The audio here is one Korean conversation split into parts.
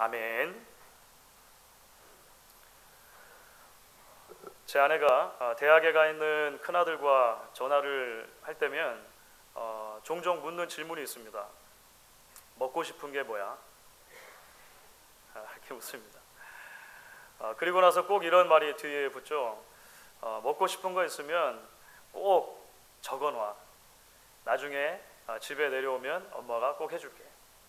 아멘. 제 아내가 대학에 가 있는 큰아들과 전화를 할 때면 종종 묻는 질문이 있습니다. 먹고 싶은 게 뭐야? 이렇게 묻습니다. 그리고 나서 꼭 이런 말이 뒤에 붙죠. 먹고 싶은 거 있으면 꼭 적어놔. 나중에 집에 내려오면 엄마가 꼭 해줄게.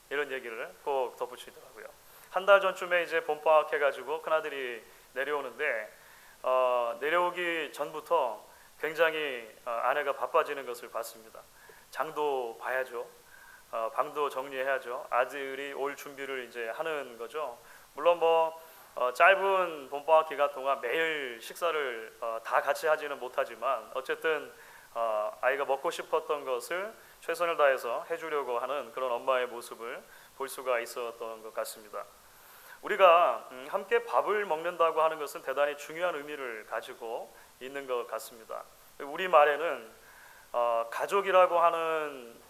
이런 얘기를 꼭 덧붙이더라고요. 한 달 전쯤에 이제 봄방학 해가지고 큰아들이 내려오는데 내려오기 전부터 굉장히 아내가 바빠지는 것을 봤습니다. 장도 봐야죠. 방도 정리해야죠. 아들이 올 준비를 이제 하는 거죠. 물론 짧은 봄방학 기간 동안 매일 식사를 다 같이 하지는 못하지만 어쨌든 아이가 먹고 싶었던 것을 최선을 다해서 해주려고 하는 그런 엄마의 모습을 볼 수가 있었던 것 같습니다. 우리가 함께 밥을 먹는다고 하는 것은 대단히 중요한 의미를 가지고 있는 것 같습니다. 우리 말에는 가족이라고 하는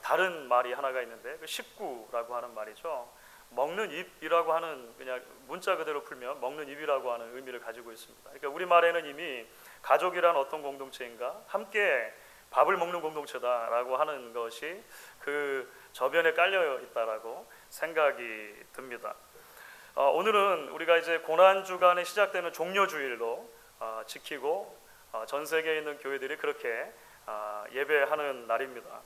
다른 말이 하나가 있는데 그 식구라고 하는 말이죠. 먹는 입이라고 하는, 그냥 문자 그대로 풀면 먹는 입이라고 하는 의미를 가지고 있습니다. 그러니까 우리 말에는 이미 가족이란 어떤 공동체인가, 함께 밥을 먹는 공동체다라고 하는 것이 그 저변에 깔려 있다라고 생각이 듭니다. 오늘은 우리가 이제 고난주간에 시작되는 종료주일로 지키고 전 세계에 있는 교회들이 그렇게 예배하는 날입니다.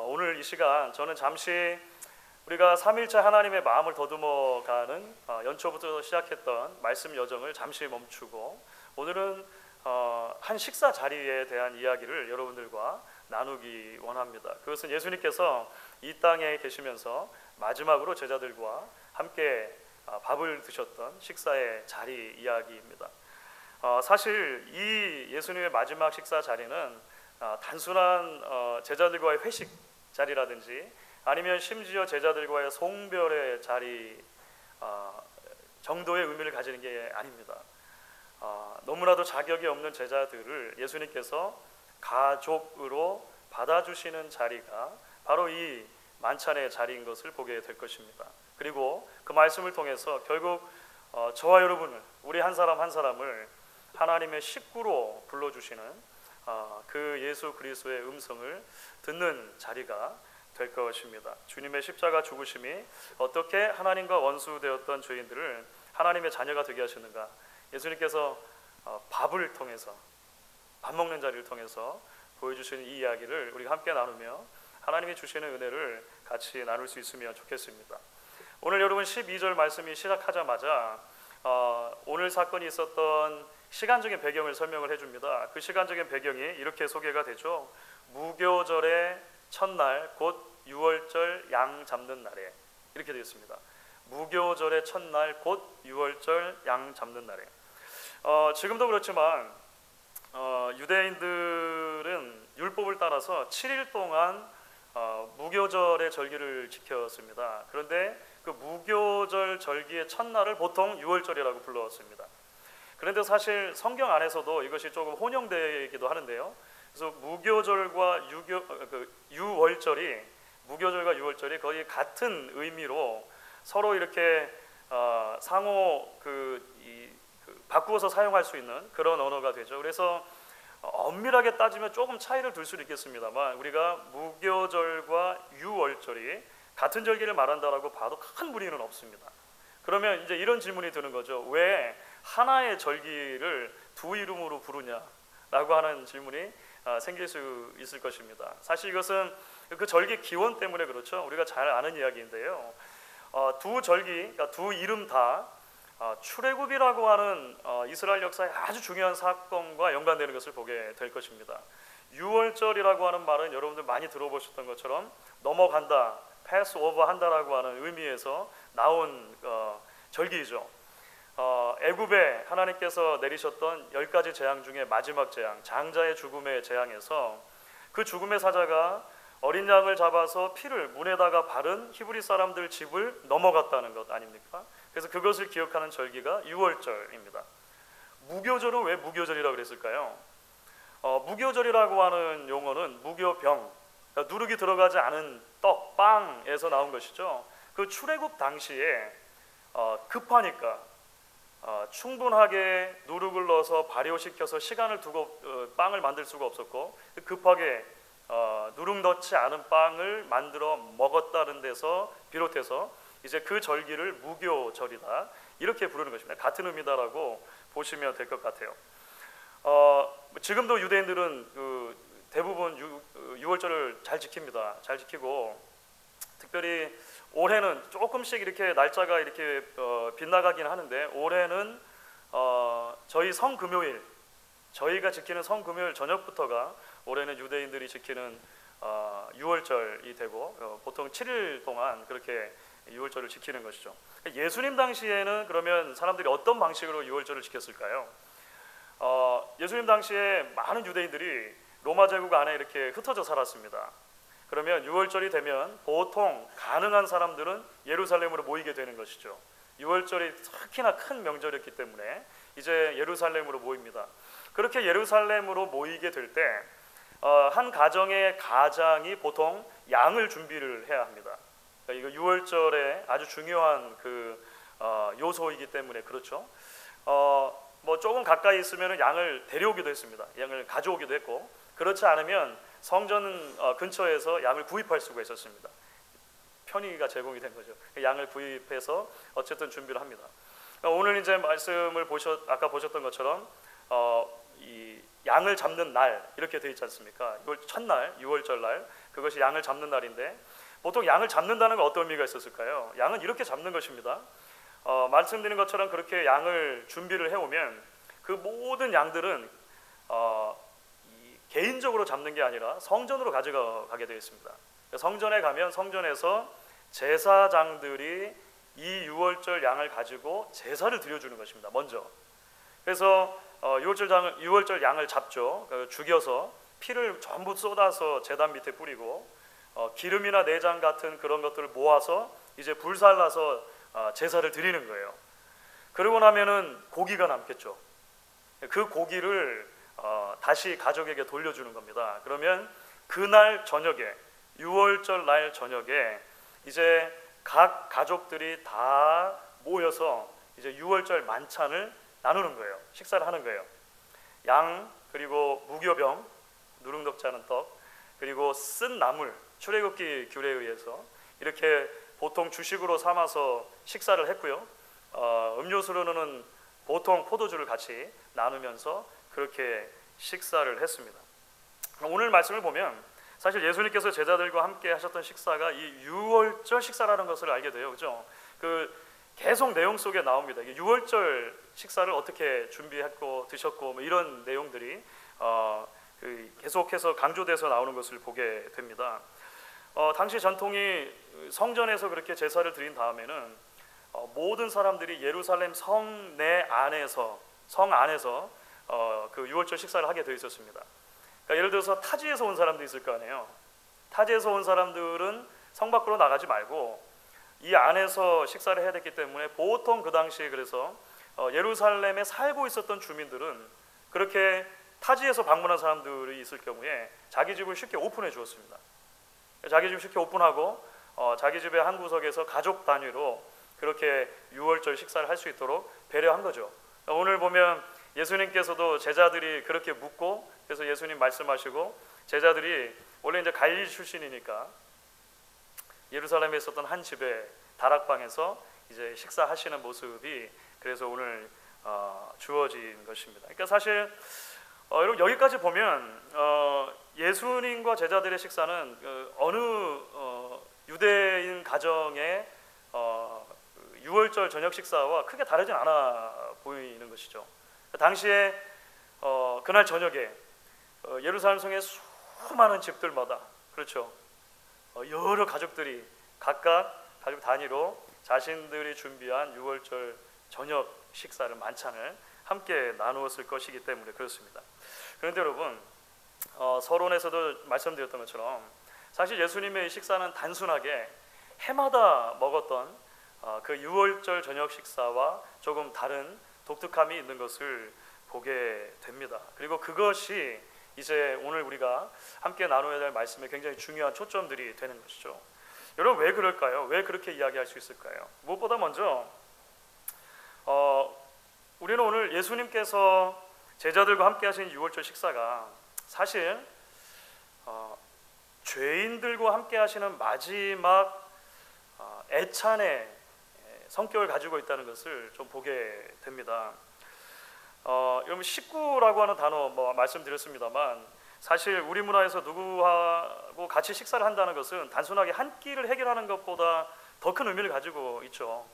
오늘 이 시간 저는 잠시 우리가 3일차 하나님의 마음을 더듬어가는 연초부터 시작했던 말씀 여정을 잠시 멈추고 오늘은 한 식사 자리에 대한 이야기를 여러분들과 나누기 원합니다. 그것은 예수님께서 이 땅에 계시면서 마지막으로 제자들과 함께 밥을 드셨던 식사의 자리 이야기입니다. 사실 이 예수님의 마지막 식사 자리는 단순한 제자들과의 회식 자리라든지 아니면 심지어 제자들과의 송별의 자리 정도의 의미를 가지는 게 아닙니다. 너무나도 자격이 없는 제자들을 예수님께서 가족으로 받아주시는 자리가 바로 이 만찬의 자리인 것을 보게 될 것입니다. 그리고 그 말씀을 통해서 결국 저와 여러분을, 우리 한 사람 한 사람을 하나님의 식구로 불러주시는 그 예수 그리스도의 음성을 듣는 자리가 될 것입니다. 주님의 십자가 죽으심이 어떻게 하나님과 원수되었던 죄인들을 하나님의 자녀가 되게 하셨는가, 예수님께서 밥을 통해서, 밥 먹는 자리를 통해서 보여주시는 이 이야기를 우리가 함께 나누며 하나님이 주시는 은혜를 같이 나눌 수 있으면 좋겠습니다. 오늘 여러분 12절 말씀이 시작하자마자 오늘 사건이 있었던 시간적인 배경을 설명을 해줍니다. 그 시간적인 배경이 이렇게 소개가 되죠. 무교절의 첫날 곧 유월절 양 잡는 날에, 이렇게 되어 있습니다. 무교절의 첫날 곧 유월절 양 잡는 날에. 지금도 그렇지만 유대인들은 율법을 따라서 7일 동안 무교절의 절기를 지켰습니다. 그런데 그 무교절 절기의 첫날을 보통 유월절이라고 불렀습니다. 그런데 사실 성경 안에서도 이것이 조금 혼용되기도 하는데요. 그래서 무교절과 유월절이, 무교절과 유월절이 거의 같은 의미로 서로 이렇게 상호 바꾸어서 사용할 수 있는 그런 언어가 되죠. 그래서 엄밀하게 따지면 조금 차이를 둘 수는 있겠습니다만 우리가 무교절과 유월절이 같은 절기를 말한다라고 봐도 큰 무리는 없습니다. 그러면 이제 이런 질문이 드는 거죠. 왜 하나의 절기를 두 이름으로 부르냐라고 하는 질문이 생길 수 있을 것입니다. 사실 이것은 그 절기 기원 때문에 그렇죠. 우리가 잘 아는 이야기인데요. 두 절기, 그러니까 두 이름 다 출애굽이라고 하는 이스라엘 역사의 아주 중요한 사건과 연관되는 것을 보게 될 것입니다. 유월절이라고 하는 말은 여러분들 많이 들어보셨던 것처럼 넘어간다, 패스오버 한다라고 하는 의미에서 나온 절기이죠. 애굽에 하나님께서 내리셨던 10가지 재앙 중에 마지막 재앙, 장자의 죽음의 재앙에서 그 죽음의 사자가 어린 양을 잡아서 피를 문에다가 바른 히브리 사람들 집을 넘어갔다는 것 아닙니까? 그래서 그것을 기억하는 절기가 유월절입니다. 무교절은 왜 무교절이라고 그랬을까요? 무교절이라고 하는 용어는 무교병, 그러니까 누룩이 들어가지 않은 떡, 빵에서 나온 것이죠. 그 출애굽 당시에 급하니까 충분하게 누룩을 넣어서 발효시켜서 시간을 두고 빵을 만들 수가 없었고, 급하게 누룩 넣지 않은 빵을 만들어 먹었다는 데서 비롯해서 이제 그 절기를 무교절이다 이렇게 부르는 것입니다. 같은 의미다라고 보시면 될 것 같아요. 지금도 유대인들은 대부분 유월절을 잘 지킵니다. 잘 지키고, 특별히 올해는 조금씩 이렇게 날짜가 이렇게 빗나가긴 하는데, 올해는 저희 성금요일, 저희가 지키는 성금요일 저녁부터가 올해는 유대인들이 지키는 유월절이 되고, 보통 7일 동안 그렇게 유월절을 지키는 것이죠. 예수님 당시에는 그러면 사람들이 어떤 방식으로 유월절을 지켰을까요? 예수님 당시에 많은 유대인들이 로마 제국 안에 이렇게 흩어져 살았습니다. 그러면 유월절이 되면 보통 가능한 사람들은 예루살렘으로 모이게 되는 것이죠. 유월절이 특히나 큰 명절이었기 때문에 이제 예루살렘으로 모입니다. 그렇게 예루살렘으로 모이게 될 때 한 가정의 가장이 보통 양을 준비를 해야 합니다. 그러니까 이거 유월절에 아주 중요한 요소이기 때문에 그렇죠. 뭐 조금 가까이 있으면 양을 데려오기도 했습니다. 양을 가져오기도 했고, 그렇지 않으면 성전 근처에서 양을 구입할 수가 있었습니다. 편의가 제공이 된 거죠. 양을 구입해서 어쨌든 준비를 합니다. 오늘 이제 말씀을 아까 보셨던 것처럼 이 양을 잡는 날 이렇게 되어 있지 않습니까? 첫날, 유월절 날, 그것이 양을 잡는 날인데, 보통 양을 잡는다는 건 어떤 의미가 있었을까요? 양은 이렇게 잡는 것입니다. 말씀드린 것처럼 그렇게 양을 준비를 해오면 그 모든 양들은 개인적으로 잡는 게 아니라 성전으로 가져가게 되어 있습니다. 성전에 가면 성전에서 제사장들이 이 유월절 양을 가지고 제사를 드려주는 것입니다. 먼저. 그래서 유월절 양을 잡죠. 죽여서 피를 전부 쏟아서 제단 밑에 뿌리고, 기름이나 내장 같은 그런 것들을 모아서 이제 불살라서 제사를 드리는 거예요. 그러고 나면은 고기가 남겠죠. 그 고기를 다시 가족에게 돌려주는 겁니다. 그러면 그날 저녁에, 유월절 날 저녁에 이제 각 가족들이 다 모여서 이제 유월절 만찬을 나누는 거예요. 식사를 하는 거예요. 양, 그리고 무교병, 누룩 넣지 않은 떡, 그리고 쓴 나물, 출애굽기 규례에 의해서 이렇게 보통 주식으로 삼아서 식사를 했고요. 음료수로는 보통 포도주를 같이 나누면서 그렇게 식사를 했습니다. 오늘 말씀을 보면 사실 예수님께서 제자들과 함께 하셨던 식사가 이 유월절 식사라는 것을 알게 돼요. 그죠? 계속 내용 속에 나옵니다. 이게 유월절 식사를 어떻게 준비했고 드셨고 뭐 이런 내용들이 계속해서 강조돼서 나오는 것을 보게 됩니다. 당시 전통이 성전에서 그렇게 제사를 드린 다음에는 모든 사람들이 예루살렘 성 안에서 그 유월절 식사를 하게 되어 있었습니다. 그러니까 예를 들어서 타지에서 온 사람도 있을 거 아니에요. 타지에서 온 사람들은 성 밖으로 나가지 말고 이 안에서 식사를 해야 됐기 때문에 보통 그 당시에 그래서 예루살렘에 살고 있었던 주민들은 그렇게 타지에서 방문한 사람들이 있을 경우에 자기 집을 쉽게 오픈해 주었습니다. 자기 집 쉽게 오픈하고 자기 집의 한 구석에서 가족 단위로 그렇게 유월절 식사를 할 수 있도록 배려한 거죠. 오늘 보면 예수님께서도 제자들이 그렇게 묻고, 그래서 예수님 말씀하시고 제자들이 원래 이제 갈릴리 출신이니까 예루살렘에 있었던 한 집의 다락방에서 이제 식사하시는 모습이 그래서 오늘 주어진 것입니다. 그러니까 사실 여러분 여기까지 보면 예수님과 제자들의 식사는 어느 유대인 가정의 유월절 저녁 식사와 크게 다르진 않아 보이는 것이죠. 당시에 그날 저녁에 예루살렘 성의 수많은 집들마다 그렇죠. 여러 가족들이 각각 가족 단위로 자신들이 준비한 유월절 저녁 식사를 만찬을 함께 나누었을 것이기 때문에 그렇습니다. 그런데 여러분 서론에서도 말씀드렸던 것처럼 사실 예수님의 식사는 단순하게 해마다 먹었던 그 유월절 저녁 식사와 조금 다른 독특함이 있는 것을 보게 됩니다. 그리고 그것이 이제 오늘 우리가 함께 나눠야 될 말씀의 굉장히 중요한 초점들이 되는 것이죠. 여러분 왜 그럴까요? 왜 그렇게 이야기할 수 있을까요? 무엇보다 먼저 우리는 오늘 예수님께서 제자들과 함께 하신 유월절 식사가 사실 죄인들과 함께 하시는 마지막 애찬의 성격을 가지고 있다는 것을 좀 보게 됩니다. 여러분 식구라고 하는 단어 말씀드렸습니다만 사실 우리 문화에서 누구하고 같이 식사를 한다는 것은 단순하게 한 끼를 해결하는 것보다 더 큰 의미를 가지고 있죠.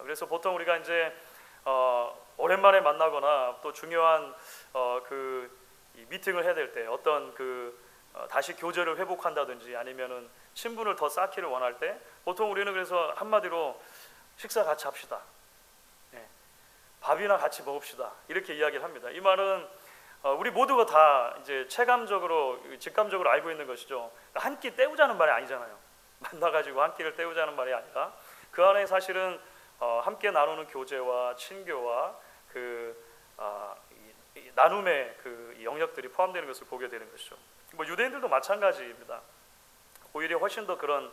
그래서 보통 우리가 이제 오랜만에 만나거나 또 중요한 그 미팅을 해야 될 때 어떤 다시 교제를 회복한다든지 아니면은 친분을 더 쌓기를 원할 때 보통 우리는 그래서 한마디로 식사 같이 합시다. 밥이나 같이 먹읍시다. 이렇게 이야기를 합니다. 이 말은 우리 모두가 다 이제 체감적으로 직감적으로 알고 있는 것이죠. 한 끼 때우자는 말이 아니잖아요. 만나가지고 한 끼를 때우자는 말이 아니라 그 안에 사실은 함께 나누는 교제와 친교와 이 나눔의 그 영역들이 포함되는 것을 보게 되는 것이죠. 뭐 유대인들도 마찬가지입니다. 오히려 훨씬 더 그런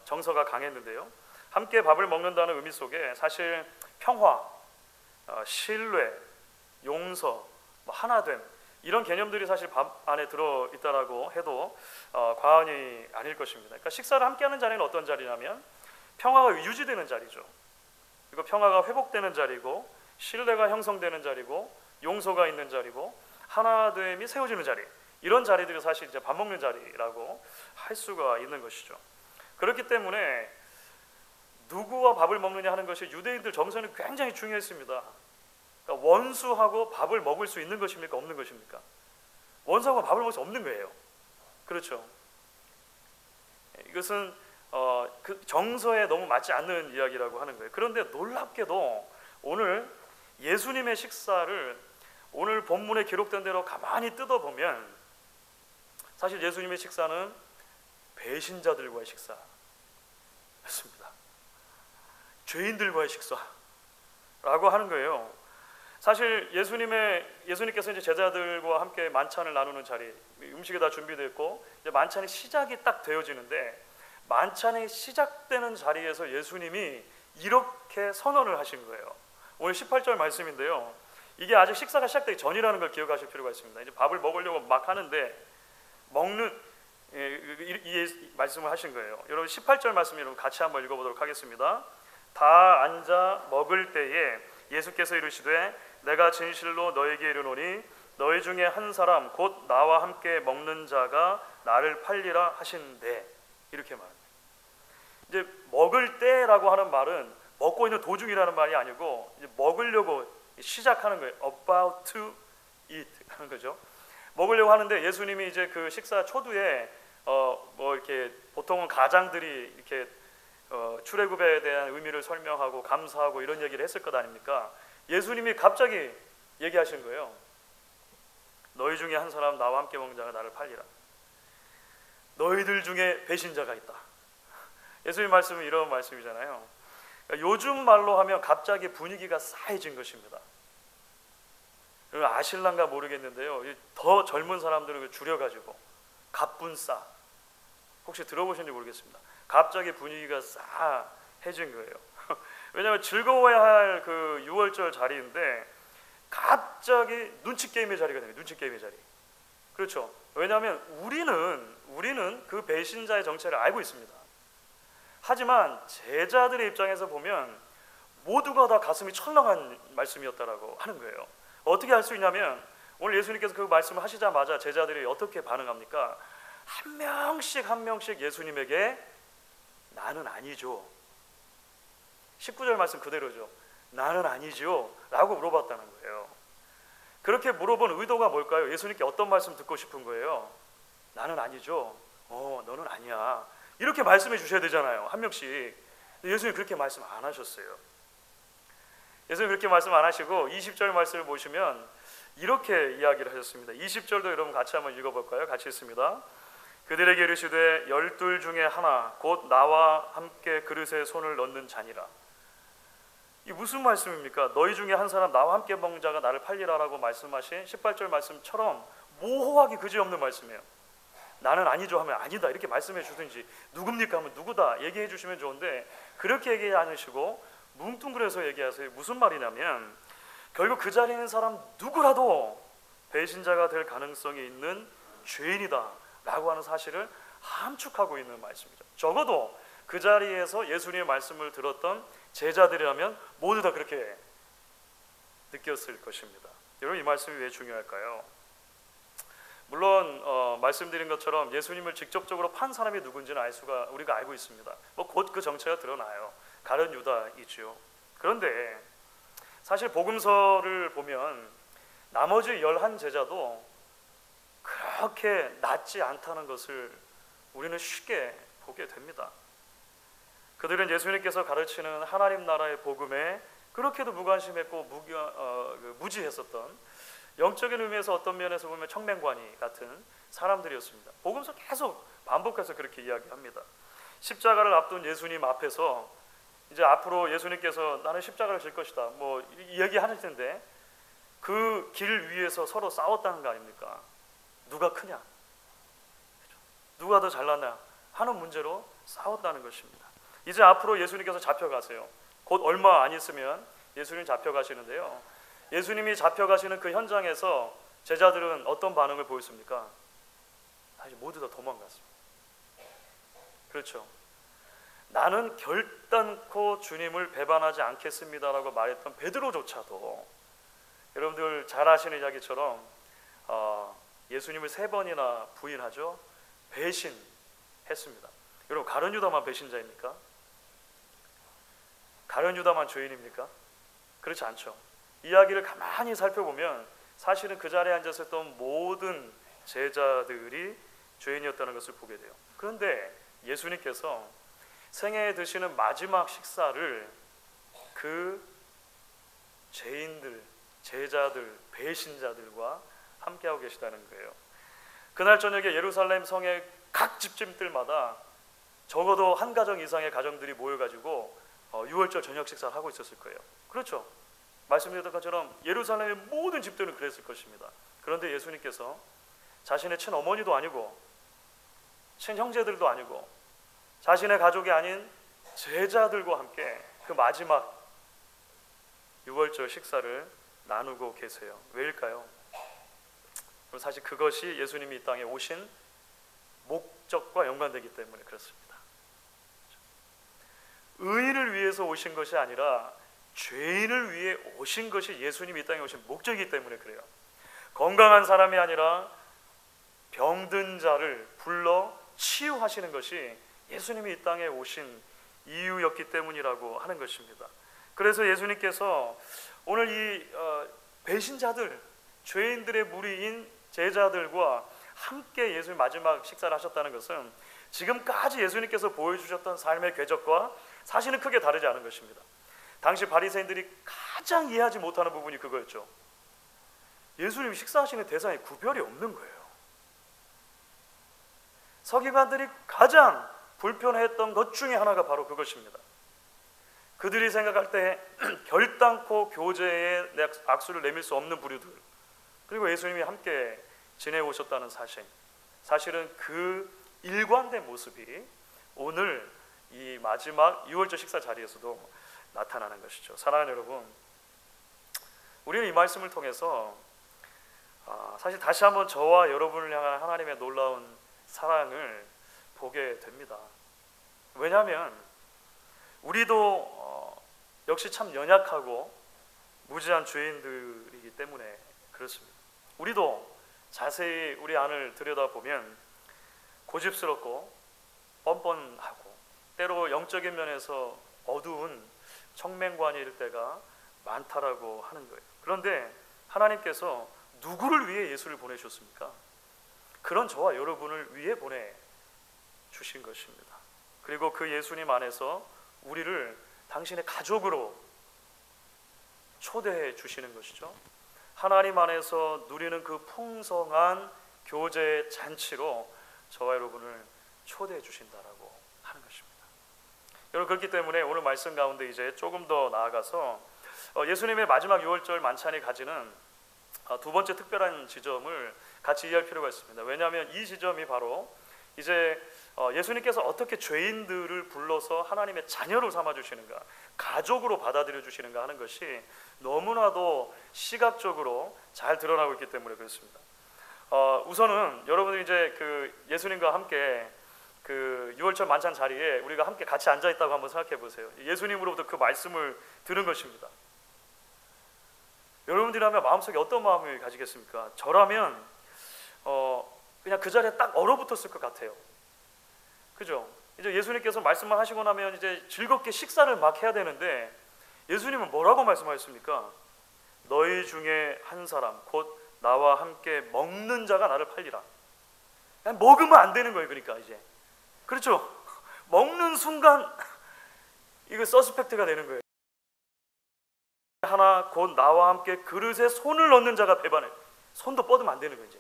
정서가 강했는데요. 함께 밥을 먹는다는 의미 속에 사실 평화, 신뢰, 용서, 하나됨 이런 개념들이 사실 밥 안에 들어 있다라고 해도 과언이 아닐 것입니다. 그러니까 식사를 함께하는 자리는 어떤 자리냐면 평화가 유지되는 자리죠. 그리고 평화가 회복되는 자리고 신뢰가 형성되는 자리고 용서가 있는 자리고 하나됨이 세워지는 자리 이런 자리들이 사실 이제 밥 먹는 자리라고 할 수가 있는 것이죠. 그렇기 때문에 누구와 밥을 먹느냐 하는 것이 유대인들 정서는 굉장히 중요했습니다. 그러니까 원수하고 밥을 먹을 수 있는 것입니까? 없는 것입니까? 원수하고 밥을 먹을 수 없는 거예요. 그렇죠. 이것은 그 정서에 너무 맞지 않는 이야기라고 하는 거예요. 그런데 놀랍게도 오늘 예수님의 식사를 오늘 본문에 기록된 대로 가만히 뜯어보면 사실 예수님의 식사는 배신자들과의 식사였습니다. 죄인들과의 식사라고 하는 거예요. 사실 예수님께서 이제 제자들과 함께 만찬을 나누는 자리, 음식이 다 준비됐고 이제 만찬의 시작이 딱 되어지는데 만찬이 시작되는 자리에서 예수님이 이렇게 선언을 하신 거예요. 오늘 18절 말씀인데요. 이게 아직 식사가 시작되기 전이라는 걸 기억하실 필요가 있습니다. 이제 밥을 먹으려고 막 하는데 이 말씀을 하신 거예요. 여러분 18절 말씀 여러분 같이 한번 읽어보도록 하겠습니다. 다 앉아 먹을 때에 예수께서 이르시되 내가 진실로 너에게 이르노니 너희 중에 한 사람 곧 나와 함께 먹는 자가 나를 팔리라 하신대. 이렇게 말합니다. 이제 먹을 때라고 하는 말은 먹고 있는 도중이라는 말이 아니고 이제 먹으려고 시작하는 거예요. About to eat 하는 거죠. 먹으려고 하는데 예수님이 이제 그 식사 초두에 이렇게 보통은 가장들이 이렇게 출애굽에 대한 의미를 설명하고 감사하고 이런 얘기를 했을 것 아닙니까? 예수님이 갑자기 얘기하신 거예요. 너희 중에 한 사람 나와 함께 먹는 자가 나를 팔리라. 너희들 중에 배신자가 있다. 예수님 말씀은 이런 말씀이잖아요. 그러니까 요즘 말로 하면 갑자기 분위기가 싸해진 것입니다. 아실란가 모르겠는데요. 더 젊은 사람들을 줄여가지고 갑분싸 혹시 들어보셨는지 모르겠습니다. 갑자기 분위기가 싸해진 거예요. 왜냐하면 즐거워야 할 그 6월절 자리인데 갑자기 눈치 게임의 자리가 됩니다. 눈치 게임의 자리. 그렇죠. 왜냐하면 우리는 그 배신자의 정체를 알고 있습니다. 하지만 제자들의 입장에서 보면 모두가 다 가슴이 철렁한 말씀이었다라고 하는 거예요. 어떻게 알 수 있냐면 오늘 예수님께서 그 말씀을 하시자마자 제자들이 어떻게 반응합니까? 한 명씩 예수님에게 나는 아니죠. 19절 말씀 그대로죠. 나는 아니죠 라고 물어봤다는 거예요. 그렇게 물어본 의도가 뭘까요? 예수님께 어떤 말씀 듣고 싶은 거예요? 나는 아니죠. 너는 아니야. 이렇게 말씀해 주셔야 되잖아요. 한 명씩. 예수님 그렇게 말씀 안 하셨어요. 예수님 그렇게 말씀 안 하시고 20절 말씀을 보시면 이렇게 이야기를 하셨습니다. 20절도 여러분 같이 한번 읽어볼까요? 같이 읽습니다. 그들에게 이르시되 12 중에 하나 곧 나와 함께 그릇에 손을 넣는 자니라. 이 무슨 말씀입니까? 너희 중에 한 사람 나와 함께 먹는 자가 나를 팔리라라고 말씀하신 18절 말씀처럼 모호하기 그지없는 말씀이에요. 나는 아니죠 하면 아니다 이렇게 말씀해 주든지 누굽니까 하면 누구다 얘기해 주시면 좋은데 그렇게 얘기하지 않으시고 뭉뚱그려서 얘기하세요. 무슨 말이냐면 결국 그 자리에 있는 사람 누구라도 배신자가 될 가능성이 있는 죄인이다 라고 하는 사실을 함축하고 있는 말씀이죠. 적어도 그 자리에서 예수님의 말씀을 들었던 제자들이라면 모두 다 그렇게 느꼈을 것입니다. 여러분, 이 말씀이 왜 중요할까요? 물론 말씀드린 것처럼 예수님을 직접적으로 판 사람이 누군지는 우리가 알고 있습니다. 곧 그 정체가 드러나요. 가룟 유다이지요. 그런데 사실 복음서를 보면 나머지 11 제자도 그렇게 낮지 않다는 것을 우리는 쉽게 보게 됩니다. 그들은 예수님께서 가르치는 하나님 나라의 복음에 그렇게도 무관심했고 무지했었던, 영적인 의미에서 어떤 면에서 보면 청맹관이 같은 사람들이었습니다. 복음서 계속 반복해서 그렇게 이야기합니다. 십자가를 앞둔 예수님 앞에서 이제 앞으로 예수님께서 나는 십자가를 질 것이다 뭐 이야기하실 텐데 그 길 위에서 서로 싸웠다는 거 아닙니까? 누가 크냐, 누가 더 잘났냐 하는 문제로 싸웠다는 것입니다. 이제 앞으로 예수님께서 잡혀가세요. 곧 얼마 안 있으면 예수님 잡혀가시는데요. 예수님이 잡혀가시는 그 현장에서 제자들은 어떤 반응을 보였습니까? 사실 모두 다 도망갔습니다. 그렇죠. 나는 결단코 주님을 배반하지 않겠습니다라고 말했던 베드로조차도 여러분들 잘 아시는 이야기처럼 예수님을 3번이나 부인하죠. 배신했습니다. 여러분, 가룟 유다만 배신자입니까? 가룟 유다만 죄인입니까? 그렇지 않죠. 이야기를 가만히 살펴보면 사실은 그 자리에 앉았었던 모든 제자들이 죄인이었다는 것을 보게 돼요. 그런데 예수님께서 생애에 드시는 마지막 식사를 그 죄인들, 제자들, 배신자들과 함께하고 계시다는 거예요. 그날 저녁에 예루살렘 성의 각 집집들마다 적어도 한 가정 이상의 가정들이 모여가지고 유월절 저녁 식사를 하고 있었을 거예요. 그렇죠. 말씀드렸던 것처럼 예루살렘의 모든 집들은 그랬을 것입니다. 그런데 예수님께서 자신의 친어머니도 아니고 친형제들도 아니고 자신의 가족이 아닌 제자들과 함께 그 마지막 유월절 식사를 나누고 계세요. 왜일까요? 사실 그것이 예수님이 이 땅에 오신 목적과 연관되기 때문에 그렇습니다. 의인을 위해서 오신 것이 아니라 죄인을 위해 오신 것이 예수님이 이 땅에 오신 목적이기 때문에 그래요. 건강한 사람이 아니라 병든 자를 불러 치유하시는 것이 예수님이 이 땅에 오신 이유였기 때문이라고 하는 것입니다. 그래서 예수님께서 오늘 이 배신자들, 죄인들의 무리인 제자들과 함께 예수님 마지막 식사를 하셨다는 것은 지금까지 예수님께서 보여주셨던 삶의 궤적과 사실은 크게 다르지 않은 것입니다. 당시 바리새인들이 가장 이해하지 못하는 부분이 그거였죠. 예수님이 식사하시는 대상에 구별이 없는 거예요. 서기관들이 가장 불편했던 것 중에 하나가 바로 그것입니다. 그들이 생각할 때 결단코 교제에 악수를 내밀 수 없는 부류들, 그리고 예수님이 함께 지내오셨다는 사실, 사실은 그 일관된 모습이 오늘 이 마지막 유월절 식사 자리에서도 나타나는 것이죠. 사랑하는 여러분, 우리는 이 말씀을 통해서 사실 다시 한번 저와 여러분을 향한 하나님의 놀라운 사랑을 보게 됩니다. 왜냐하면 우리도 역시 참 연약하고 무지한 죄인들이기 때문에 그렇습니다. 우리도 자세히 우리 안을 들여다보면 고집스럽고 뻔뻔하고 때로 영적인 면에서 어두운 청맹관일 때가 많다라고 하는 거예요. 그런데 하나님께서 누구를 위해 예수를 보내셨습니까? 그런 저와 여러분을 위해 보내주신 것입니다. 그리고 그 예수님 안에서 우리를 당신의 가족으로 초대해 주시는 것이죠. 하나님 안에서 누리는 그 풍성한 교제 잔치로 저와 여러분을 초대해 주신다라고 하는 것입니다. 여러분, 그렇기 때문에 오늘 말씀 가운데 이제 조금 더 나아가서 예수님의 마지막 유월절 만찬이 가지는 두 번째 특별한 지점을 같이 이해할 필요가 있습니다. 왜냐하면 이 지점이 바로 이제 예수님께서 어떻게 죄인들을 불러서 하나님의 자녀로 삼아주시는가, 가족으로 받아들여 주시는가 하는 것이 너무나도 시각적으로 잘 드러나고 있기 때문에 그렇습니다. 우선은 여러분들이 이제 그 예수님과 함께 그 6월절 만찬 자리에 우리가 함께 같이 앉아 있다고 한번 생각해 보세요. 예수님으로부터 그 말씀을 들은 것입니다. 여러분들이라면 마음속에 어떤 마음을 가지겠습니까? 저라면 그냥 그 자리에 딱 얼어붙었을 것 같아요. 그죠? 이제 예수님께서 말씀만 하시고 나면 이제 즐겁게 식사를 막 해야 되는데 예수님은 뭐라고 말씀하셨습니까? 너희 중에 한 사람 곧 나와 함께 먹는 자가 나를 팔리라. 그냥 먹으면 안 되는 거예요. 그러니까 이제 그렇죠? 먹는 순간 이거 서스펙트가 되는 거예요. 하나 곧 나와 함께 그릇에 손을 넣는 자가 배반해. 손도 뻗으면 안 되는 거예요. 이제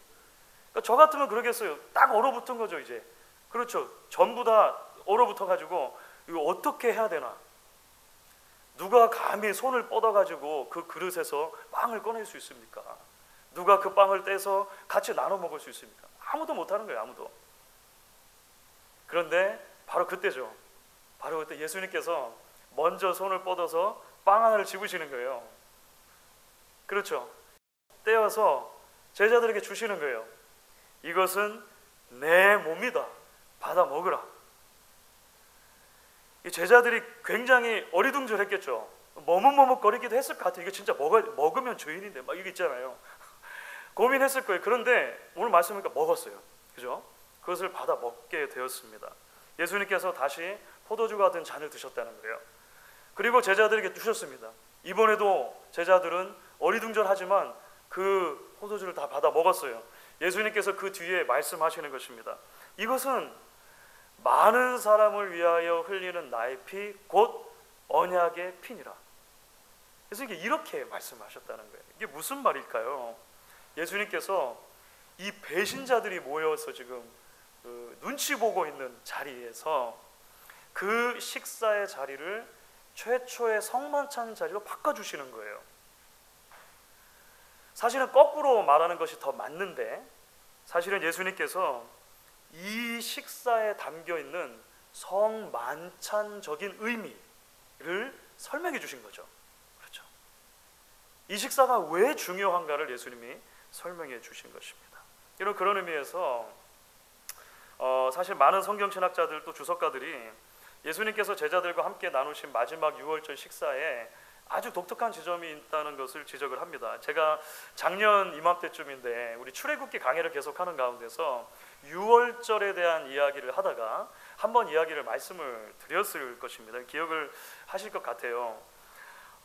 그러니까 저 같으면 그러겠어요. 딱 얼어붙은 거죠. 이제 그렇죠. 전부 다 얼어붙어 가지고 이거 어떻게 해야 되나? 누가 감히 손을 뻗어 가지고 그 그릇에서 빵을 꺼낼 수 있습니까? 누가 그 빵을 떼서 같이 나눠 먹을 수 있습니까? 아무도 못 하는 거예요. 아무도. 그런데 바로 그때죠. 바로 그때 예수님께서 먼저 손을 뻗어서 빵 하나를 집으시는 거예요. 그렇죠. 떼어서 제자들에게 주시는 거예요. 이것은 내 몸이다. 받아 먹으라. 이 제자들이 굉장히 어리둥절했겠죠. 머뭇머뭇거리기도 했을 것 같아요. 이거 진짜 먹으면 죄인인데 막 이거 있잖아요. 고민했을 거예요. 그런데 오늘 말씀이니까 먹었어요. 그죠? 그것을 받아 먹게 되었습니다. 예수님께서 다시 포도주가 든 잔을 드셨다는 거예요. 그리고 제자들에게 주셨습니다. 이번에도 제자들은 어리둥절하지만 그 포도주를 다 받아 먹었어요. 예수님께서 그 뒤에 말씀하시는 것입니다. 이것은 많은 사람을 위하여 흘리는 나의 피 곧 언약의 피니라. 그래서 이렇게 말씀하셨다는 거예요. 이게 무슨 말일까요? 예수님께서 이 배신자들이 모여서 지금 눈치 보고 있는 자리에서 그 식사의 자리를 최초의 성만찬 자리로 바꿔주시는 거예요. 사실은 거꾸로 말하는 것이 더 맞는데 사실은 예수님께서 이 식사에 담겨있는 성만찬적인 의미를 설명해 주신 거죠. 그렇죠. 이 식사가 왜 중요한가를 예수님이 설명해 주신 것입니다. 이런 그런 의미에서 사실 많은 성경신학자들 또 주석가들이 예수님께서 제자들과 함께 나누신 마지막 유월절 식사에 아주 독특한 지점이 있다는 것을 지적을 합니다. 제가 작년 이맘때쯤인데 우리 출애굽기 강해를 계속하는 가운데서 유월절에 대한 이야기를 하다가 한번 이야기를 말씀을 드렸을 것입니다. 기억을 하실 것 같아요.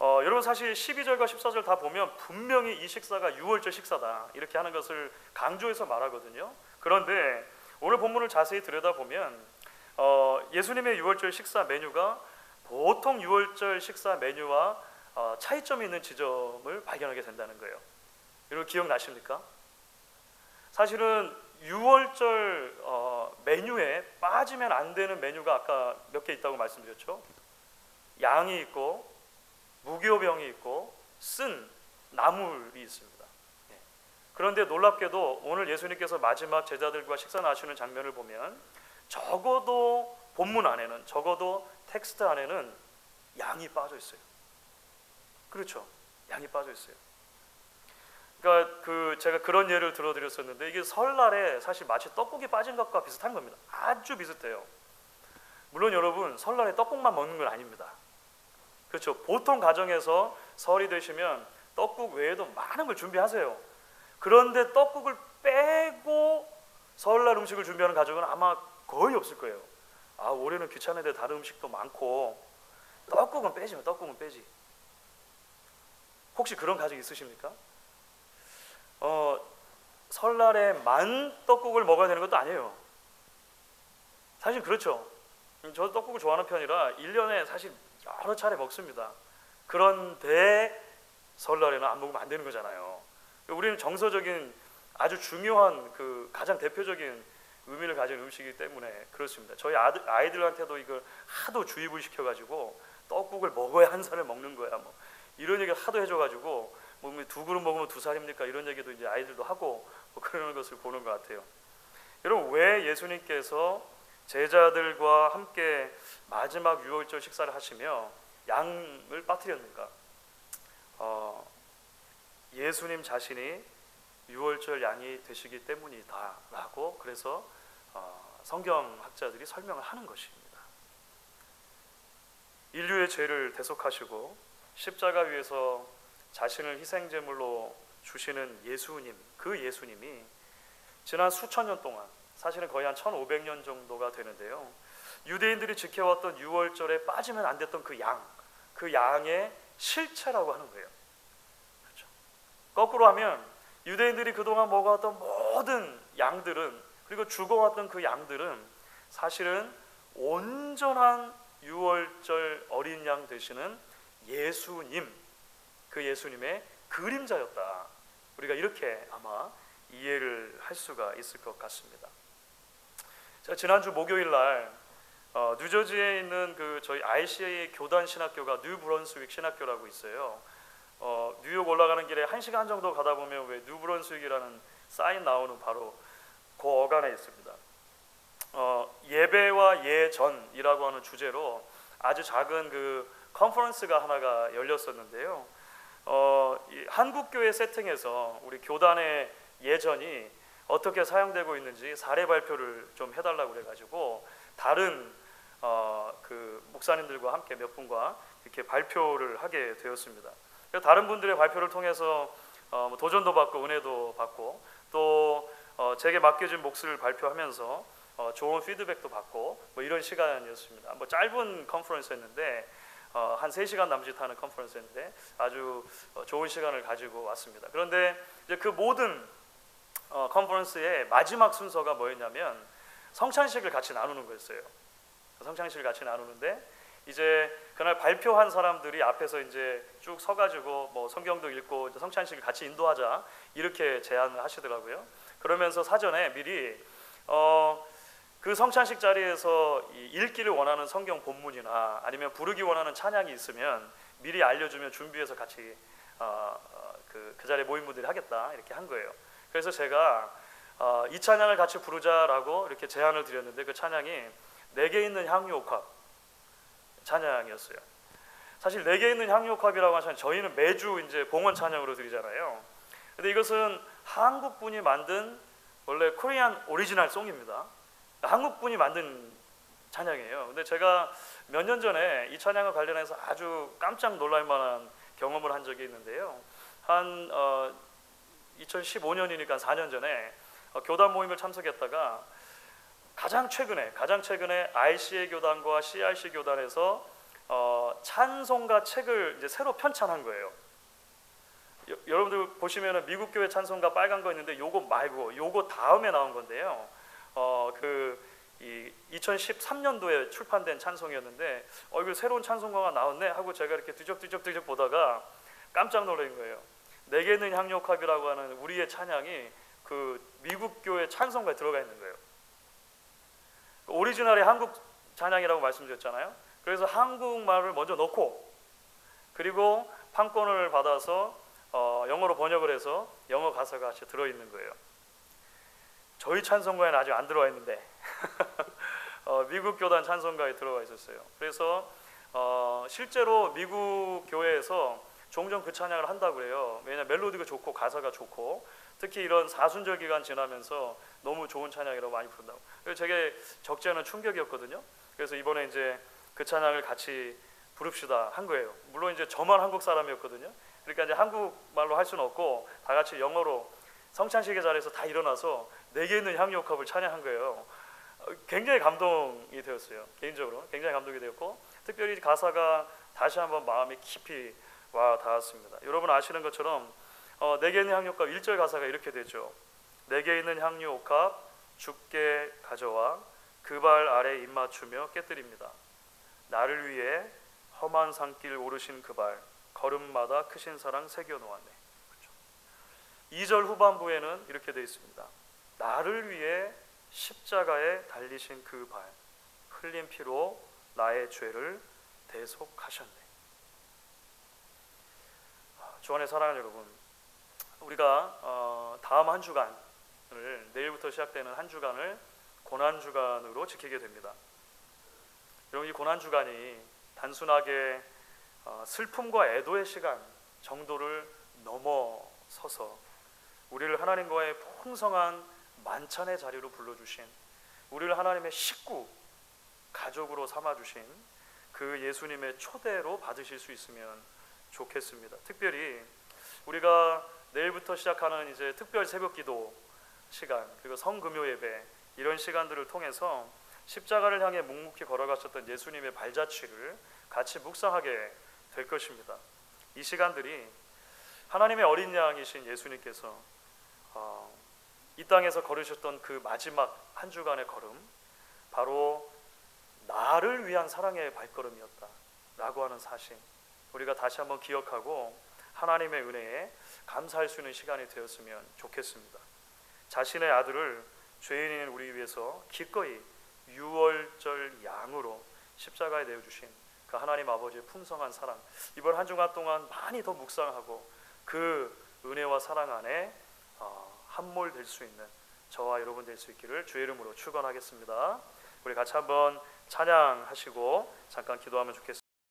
여러분 사실 12절과 14절 다 보면 분명히 이 식사가 유월절 식사다 이렇게 하는 것을 강조해서 말하거든요. 그런데 오늘 본문을 자세히 들여다보면 예수님의 유월절 식사 메뉴가 보통 유월절 식사 메뉴와 차이점이 있는 지점을 발견하게 된다는 거예요. 여러분 기억나십니까? 사실은 유월절 메뉴에 빠지면 안 되는 메뉴가 아까 몇 개 있다고 말씀드렸죠. 양이 있고 무교병이 있고 쓴 나물이 있습니다. 그런데 놀랍게도 오늘 예수님께서 마지막 제자들과 식사 나누시는 장면을 보면 적어도 본문 안에는 적어도 텍스트 안에는 양이 빠져 있어요. 그렇죠. 양이 빠져 있어요. 그러니까 제가 그런 예를 들어드렸었는데 이게 설날에 사실 마치 떡국이 빠진 것과 비슷한 겁니다. 아주 비슷해요. 물론 여러분 설날에 떡국만 먹는 건 아닙니다. 그렇죠. 보통 가정에서 설이 되시면 떡국 외에도 많은 걸 준비하세요. 그런데 떡국을 빼고 설날 음식을 준비하는 가정은 아마 거의 없을 거예요. 올해는 귀찮은데 다른 음식도 많고 떡국은 빼지. 떡국은 빼지. 혹시 그런 가정 있으십니까? 설날에만 떡국을 먹어야 되는 것도 아니에요. 사실 그렇죠. 저도 떡국을 좋아하는 편이라 1년에 사실 여러 차례 먹습니다. 그런데 설날에는 안 먹으면 안 되는 거잖아요. 우리는 정서적인 아주 중요한 가장 대표적인 의미를 가진 음식이기 때문에 그렇습니다. 저희 아이들한테도 이걸 하도 주입을 시켜가지고 떡국을 먹어야 한 살을 먹는 거야. 뭐 이런 얘기를 하도 해줘가지고 뭐 두 그릇 먹으면 2살입니까? 이런 얘기도 이제 아이들도 하고 뭐 그러는 것을 보는 것 같아요. 여러분 왜 예수님께서 제자들과 함께 마지막 유월절 식사를 하시며 양을 빠뜨렸는가? 예수님 자신이 유월절 양이 되시기 때문이다라고 그래서 성경학자들이 설명을 하는 것입니다. 인류의 죄를 대속하시고 십자가 위에서 자신을 희생제물로 주시는 예수님, 그 예수님이 지난 수천 년 동안, 사실은 거의 한 1500년 정도가 되는데요, 유대인들이 지켜왔던 유월절에 빠지면 안 됐던 그 양의 실체라고 하는 거예요. 그렇죠? 거꾸로 하면 유대인들이 그동안 먹어왔던 모든 양들은, 그리고 죽어왔던 그 양들은 사실은 온전한 유월절 어린 양 되시는 예수님, 그 예수님의 그림자였다. 우리가 이렇게 아마 이해를 할 수가 있을 것 같습니다. 제가 지난주 목요일 날 뉴저지에 있는 그 저희 ICA 교단 신학교가 뉴브런스윅 신학교라고 있어요. 뉴욕 올라가는 길에 1시간 정도 가다 보면 왜 뉴브런스윅이라는 사인 나오는 바로 그 어간에 있습니다. 예배와 예전이라고 하는 주제로 아주 작은 그 컨퍼런스가 하나가 열렸었는데요. 한국교회 세팅에서 우리 교단의 예전이 어떻게 사용되고 있는지 사례 발표를 좀 해달라고 그래가지고 다른 그 목사님들과 함께 몇 분과 이렇게 발표를 하게 되었습니다. 다른 분들의 발표를 통해서 도전도 받고 은혜도 받고 또 제게 맡겨진 몫을 발표하면서 좋은 피드백도 받고 뭐 이런 시간이었습니다. 뭐 짧은 컨퍼런스였는데 한 3시간 남짓하는 컨퍼런스였는데 아주 좋은 시간을 가지고 왔습니다. 그런데 이제 그 모든 컨퍼런스의 마지막 순서가 뭐였냐면 성찬식을 같이 나누는 거였어요. 성찬식을 같이 나누는데 이제 그날 발표한 사람들이 앞에서 이제 쭉 서가지고 뭐 성경도 읽고 이제 성찬식을 같이 인도하자 이렇게 제안을 하시더라고요. 그러면서 사전에 미리 그 성찬식 자리에서 읽기를 원하는 성경 본문이나 아니면 부르기 원하는 찬양이 있으면 미리 알려주면 준비해서 같이 그 자리에 모인 분들이 하겠다 이렇게 한 거예요. 그래서 제가 이 찬양을 같이 부르자라고 이렇게 제안을 드렸는데 그 찬양이 내게 있는 향유옥합 찬양이었어요. 사실 내게 있는 향유옥합이라고 하는 저희는 매주 이제 봉헌 찬양으로 드리잖아요. 근데 이것은 한국 분이 만든 원래 코리안 오리지널 송입니다. 한국 분이 만든 찬양이에요. 근데 제가 몇 년 전에 이 찬양과 관련해서 아주 깜짝 놀랄 만한 경험을 한 적이 있는데요. 한 2015년이니까 4년 전에 교단 모임을 참석했다가 가장 최근에 ICA 교단과 CRC 교단에서 찬송가 책을 이제 새로 편찬한 거예요. 여러분들 보시면은 미국 교회 찬송가 빨간 거 있는데 요거 말고 요거 다음에 나온 건데요. 이 2013년도에 출판된 찬송이었는데 이거 새로운 찬송가가 나왔네 하고 제가 이렇게 뒤적뒤적 보다가 깜짝 놀란 거예요. 내게 있는 향유옥합이라고 하는 우리의 찬양이 그 미국 교회 찬송가에 들어가 있는 거예요. 오리지널이 한국 찬양이라고 말씀드렸잖아요. 그래서 한국말을 먼저 넣고 그리고 판권을 받아서 영어로 번역을 해서 영어 가사가 같이 들어있는 거예요. 저희 찬송가에는 아직 안 들어와 있는데 미국 교단 찬송가에 들어가 있었어요. 그래서 실제로 미국 교회에서 종종 그 찬양을 한다고 그래요. 왜냐하면 멜로디가 좋고 가사가 좋고 특히 이런 사순절 기간 지나면서 너무 좋은 찬양이라고 많이 부른다고. 그래서 제게 적지 않은 충격이었거든요. 그래서 이번에 이제 그 찬양을 같이 부릅시다 한 거예요. 물론 이제 저만 한국 사람이었거든요. 그러니까 이제 한국말로 할 수는 없고 다 같이 영어로 성찬식의 자리에서 다 일어나서 내게 있는 향유옥합을 찬양한 거예요. 굉장히 감동이 되었어요. 개인적으로 굉장히 감동이 되었고 특별히 가사가 다시 한번 마음에 깊이 와 닿았습니다. 여러분 아시는 것처럼 내게 있는 향유옥합 1절 가사가 이렇게 되죠. 내게 있는 향유옥합 주께 가져와 그 발 아래 입맞추며 깨뜨립니다. 나를 위해 험한 산길 오르신 그 발 걸음마다 크신 사랑 새겨놓았네. 그렇죠? 2절 후반부에는 이렇게 되어 있습니다. 나를 위해 십자가에 달리신 그 발 흘린 피로 나의 죄를 대속하셨네. 주 안에 사랑하는 여러분, 우리가 다음 한 주간을 내일부터 시작되는 한 주간을 고난 주간으로 지키게 됩니다. 여러분, 이 고난 주간이 단순하게 슬픔과 애도의 시간 정도를 넘어서서 우리를 하나님과의 풍성한 만찬의 자리로 불러주신, 우리를 하나님의 식구, 가족으로 삼아주신 그 예수님의 초대로 받으실 수 있으면 좋겠습니다. 특별히 우리가 내일부터 시작하는 이제 특별 새벽기도 시간, 그리고 성금요 예배, 이런 시간들을 통해서 십자가를 향해 묵묵히 걸어가셨던 예수님의 발자취를 같이 묵상하게 될 것입니다. 이 시간들이 하나님의 어린 양이신 예수님께서 이 땅에서 걸으셨던 그 마지막 한 주간의 걸음, 바로 나를 위한 사랑의 발걸음이었다 라고 하는 사실, 우리가 다시 한번 기억하고 하나님의 은혜에 감사할 수 있는 시간이 되었으면 좋겠습니다. 자신의 아들을 죄인인 우리 위해서 기꺼이 유월절 양으로 십자가에 내어주신 그 하나님 아버지의 풍성한 사랑, 이번 한 주간 동안 많이 더 묵상하고 그 은혜와 사랑 안에 함몰될 수 있는 저와 여러분 될 수 있기를 주의 이름으로 축원하겠습니다. 우리 같이 한번 찬양하시고 잠깐 기도하면 좋겠습니다.